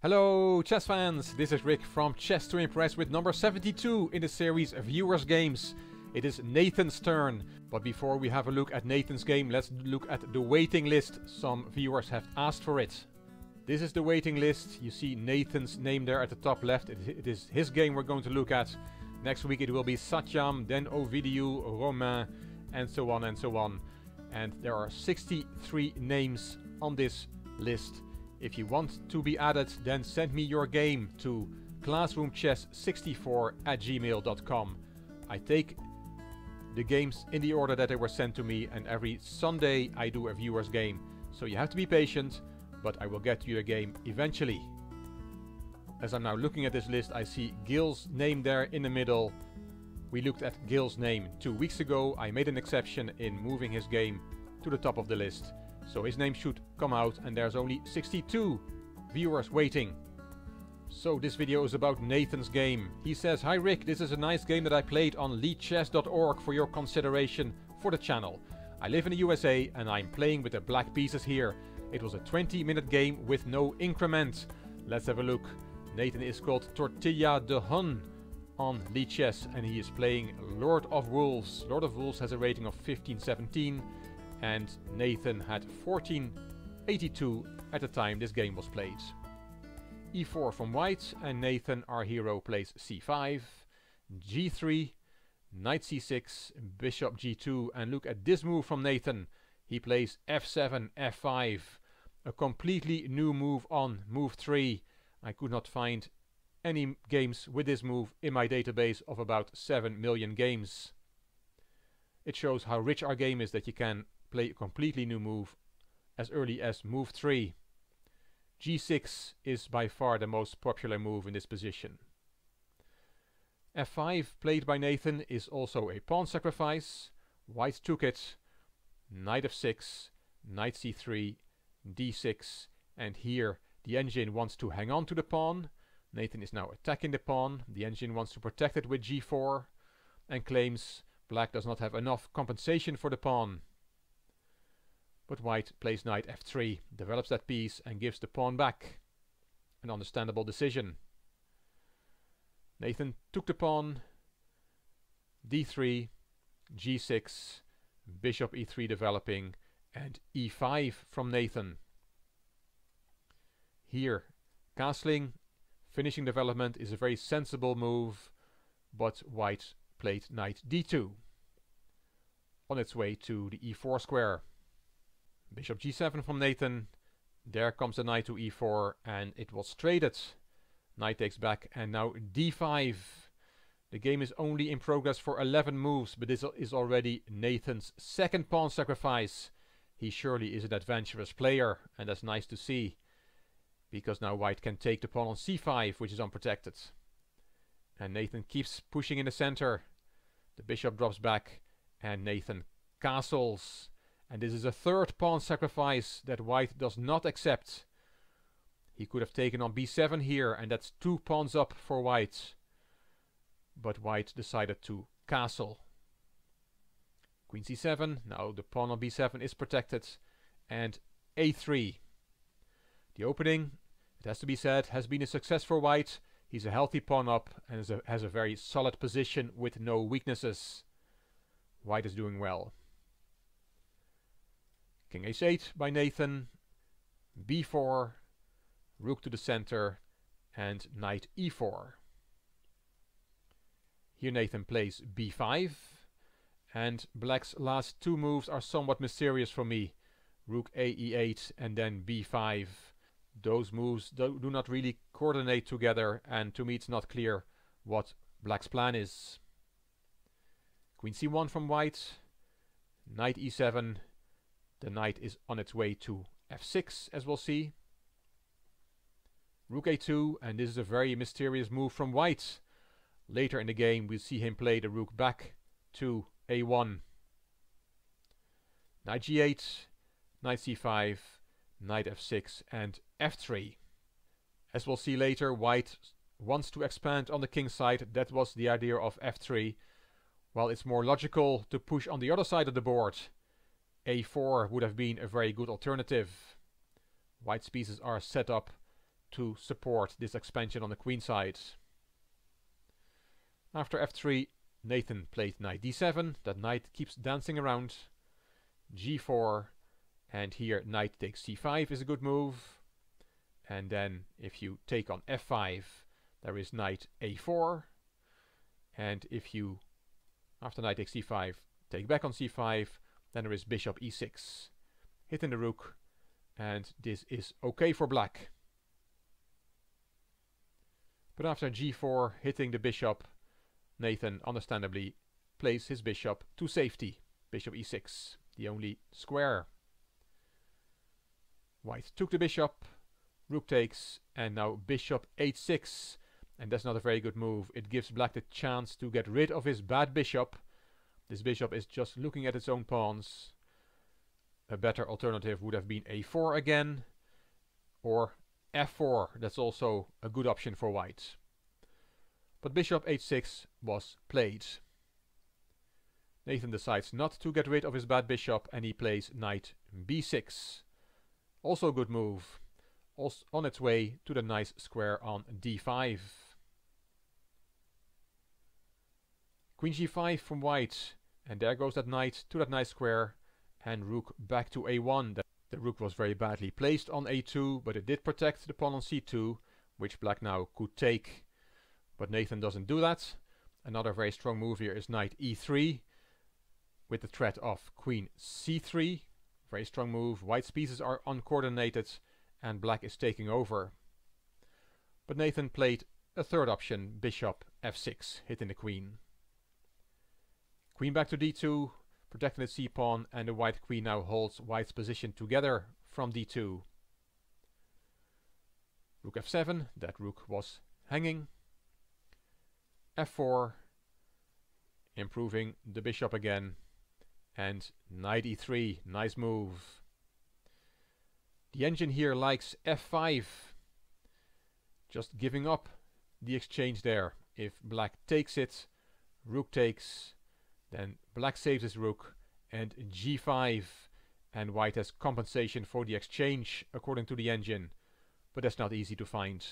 Hello chess fans, this is Rick from Chess to Impress with number 72 in the series Viewers Games. It is Nathan's turn, but before we have a look at Nathan's game, let's look at the waiting list. Some viewers have asked for it. This is the waiting list. You see Nathan's name there at the top left. It is his game we're going to look at. Next week it will be Satyam, then Ovidiu, Romain, and so on and so on. And there are 63 names on this list. If you want to be added, then send me your game to classroomchess64@gmail.com. I take the games in the order that they were sent to me, and every Sunday I do a viewer's game. So you have to be patient, but I will get you a game eventually. As I'm now looking at this list, I see Gil's name there in the middle. We looked at Gil's name 2 weeks ago. I made an exception in moving his game to the top of the list. So his name should come out, and there's only 62 viewers waiting. So this video is about Nathan's game. He says, "Hi Rick, this is a nice game that I played on leadchess.org for your consideration for the channel. I live in the USA and I'm playing with the black pieces here. It was a 20-minute game with no increment. Let's have a look." Nathan is called Tortilla de Hun on Lead Chess, and he is playing Lord of Wolves. Lord of Wolves has a rating of 1517. And Nathan had 1482 at the time this game was played. E4 from white, and Nathan, our hero, plays c5, g3, knight c6, bishop g2, and look at this move from Nathan. He plays f7, f5, a completely new move on move 3. I could not find any games with this move in my database of about 7 million games. It shows how rich our game is that you can play a completely new move as early as move 3. g6 is by far the most popular move in this position. f5 played by Nathan is also a pawn sacrifice. White took it. Knight f6, knight c3, d6, and here the engine wants to hang on to the pawn. Nathan is now attacking the pawn. The engine wants to protect it with g4 and claims black does not have enough compensation for the pawn. But white plays knight f3, develops that piece and gives the pawn back. An understandable decision. Nathan took the pawn, d3, g6, bishop e3 developing, and e5 from Nathan. Here, castling, finishing development is a very sensible move, but white played knight d2 on its way to the e4 square. Bishop g7 from Nathan. There comes the knight to e4, and it was traded. Knight takes back, and now d5. The game is only in progress for 11 moves, but this is already Nathan's second pawn sacrifice. He surely is an adventurous player, and that's nice to see, because now white can take the pawn on c5, which is unprotected. And Nathan keeps pushing in the center. The bishop drops back, and Nathan castles. And this is a third pawn sacrifice that white does not accept. He could have taken on b7 here, and that's 2 pawns up for white. But white decided to castle. Queen c7, now the pawn on b7 is protected, and a3. The opening, it has to be said, has been a success for white. He's a healthy pawn up and has a very solid position with no weaknesses. White is doing well. King h8 by Nathan, b4, rook to the center, and knight e4. Here Nathan plays b5, and black's last 2 moves are somewhat mysterious for me. Rook a e8 and then b5. Those moves do not really coordinate together, and to me it's not clear what black's plan is. Queen c1 from white, knight e7. The knight is on its way to f6, as we'll see. Rook a2, and this is a very mysterious move from white. Later in the game we'll see him play the rook back to a1. Knight g8, knight c5, knight f6, and f3. As we'll see later, white wants to expand on the king side. That was the idea of f3. While it's more logical to push on the other side of the board, a4 would have been a very good alternative. White's pieces are set up to support this expansion on the queen side. After f3, Nathan played knight d7. That knight keeps dancing around. g4, and here knight takes c5 is a good move. And then if you take on f5, there is knight a4. And if you, after knight takes c5, take back on c5, then there is bishop e6. Hitting the rook, and this is okay for black. But after g4, hitting the bishop, Nathan understandably plays his bishop to safety. Bishop e6, the only square. White took the bishop, rook takes, and now bishop h6. And that's not a very good move. It gives black the chance to get rid of his bad bishop. This bishop is just looking at its own pawns. A better alternative would have been a4 again, or f4. That's also a good option for white. But bishop h6 was played. Nathan decides not to get rid of his bad bishop, and he plays knight b6. Also a good move. Also on its way to the nice square on d5. Queen g5 from white, and there goes that knight to that nice square, and rook back to a1. The rook was very badly placed on a2, but it did protect the pawn on c2, which black now could take. But Nathan doesn't do that. Another very strong move here is knight e3, with the threat of queen c3. Very strong move. White's pieces are uncoordinated, and black is taking over. But Nathan played a third option, bishop f6, hitting the queen. Queen back to d2, protecting the c-pawn, and the white queen now holds white's position together from d2. Rook f7, that rook was hanging. f4, improving the bishop again. And knight e3, nice move. The engine here likes f5. Just giving up the exchange there. If black takes it, rook takes, then black saves his rook, and g5, and white has compensation for the exchange according to the engine, but that's not easy to find.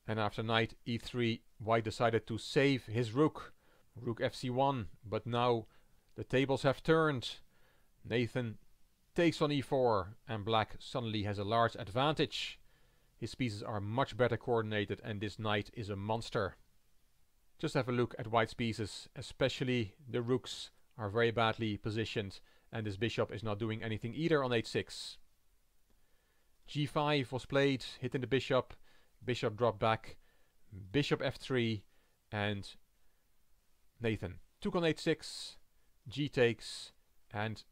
And after knight e3, white decided to save his rook. Rook fc1, but now the tables have turned. Nathan takes on e4, and black suddenly has a large advantage. His pieces are much better coordinated, and this knight is a monster. Just have a look at white's pieces, especially the rooks are very badly positioned, and this bishop is not doing anything either on h6. g5 was played, hitting the bishop, bishop dropped back, bishop f3, and Nathan took on h6, g takes, and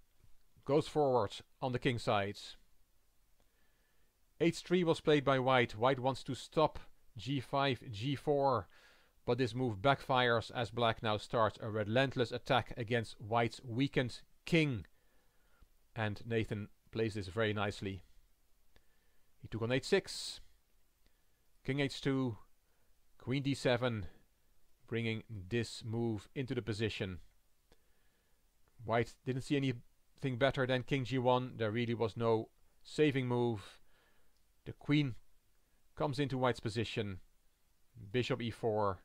goes forward on the king side. h3 was played by white. White wants to stop g5, g4, but this move backfires as black now starts a relentless attack against white's weakened king. And Nathan plays this very nicely. He took on h6, king h2, queen d7, bringing this move into the position. White didn't see anything better than king g1. There really was no saving move. The queen comes into white's position. Bishop e4.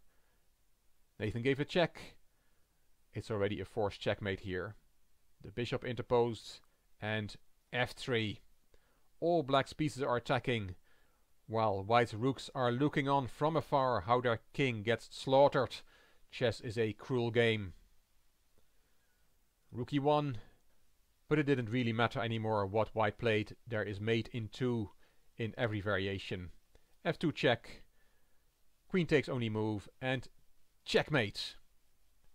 Nathan gave a check. It's already a forced checkmate here. The bishop interposed, and f3. All black's pieces are attacking, while white's rooks are looking on from afar how their king gets slaughtered. Chess is a cruel game. Rook e1, but it didn't really matter anymore what white played. There is mate in 2 in every variation. f2 check, queen takes only move, and checkmate.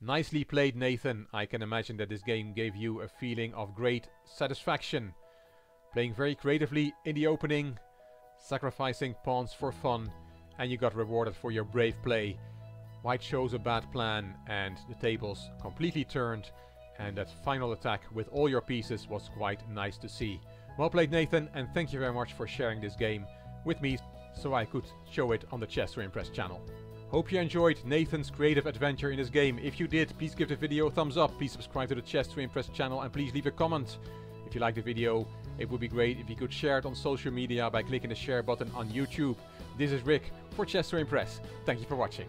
Nicely played, Nathan. I can imagine that this game gave you a feeling of great satisfaction. Playing very creatively in the opening, sacrificing pawns for fun, and you got rewarded for your brave play. White chose a bad plan, and the tables completely turned, and that final attack with all your pieces was quite nice to see. Well played, Nathan, and thank you very much for sharing this game with me so I could show it on the Chess to Impress channel. Hope you enjoyed Nathan's creative adventure in this game. If you did, please give the video a thumbs up, please subscribe to the Chess to Impress channel, and please leave a comment. If you liked the video, It would be great if you could share it on social media by clicking the share button on YouTube. This is Rick for Chess to Impress. Thank you for watching.